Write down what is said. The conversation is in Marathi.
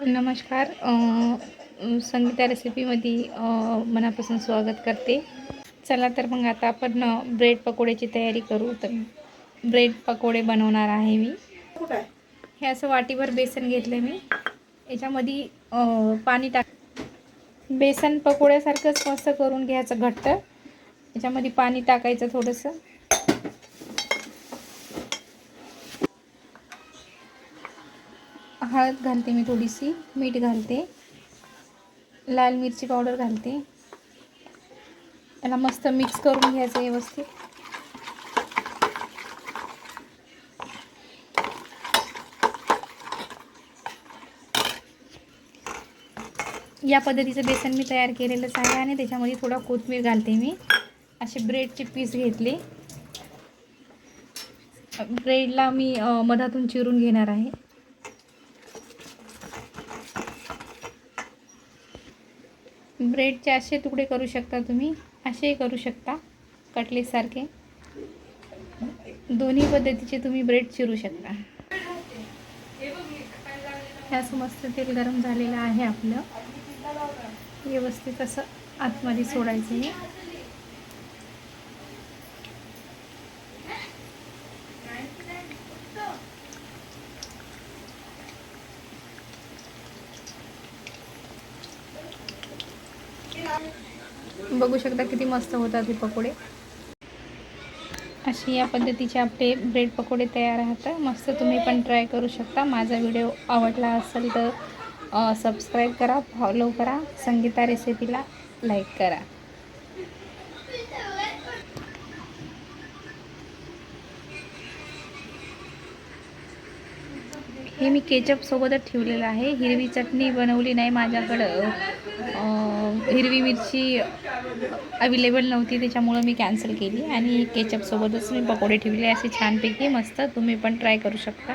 नमस्कार. संगीता रेसिपीमध्ये मनापासून स्वागत करते. चला तर मग आता आपण ब्रेड पकोड्याची तयारी करू. तर ब्रेड पकोडे बनवणार आहे मी. हे असं वाटीभर बेसन घेतलं मी. याच्यामध्ये पाणी टाक. बेसन पकोड्यासारखंच मस्त करून घ्यायचं घट्ट. याच्यामध्ये पाणी टाकायचं थोडंसं. हळद घालते मी थोडीशी, मीठ घालते, लाल मिरची पावडर घालते. याला मस्त मिक्स करून घ्यायचं व्यवस्थित. या पद्धतीचं बेसन मी तयार केलेलंच आहे आणि त्याच्यामध्ये थोडा कोथिंबीर घालते मी. असे ब्रेडचे पीस घेतले. ब्रेडला मी मधातून चिरून घेणार आहे. ब्रेडचे असे तुकडे करू शकता तुम्ही, असेही करू शकता कटलेटसारखे. दोन्ही पद्धतीचे तुम्ही ब्रेड चिरू शकता. असं मस्त तेल गरम झालेलं आहे आपलं. व्यवस्थित असं आतमध्ये सोडायचं आहे. बघू शकता किती मस्त होतात हे पकोडे. अशी या पद्धतीचे आपले ब्रेड पकोडे तयार राहतात. मस्त तुम्ही पण ट्राय करू शकता. माझा व्हिडिओ आवडला असेल तर सबस्क्राईब करा, फॉलो करा, संगीता रेसिपीला लाईक करा. हे मी केचपसोबतच ठेवलेलं आहे. हिरवी चटणी बनवली नाही माझ्याकडं. हिरवी मिरची अवेलेबल नव्हती, त्याच्यामुळं मी कॅन्सल केली आणि केचपसोबतच मी पकोडे ठेवले असे छानपैकी मस्त. तुम्ही पण ट्राय करू शकता.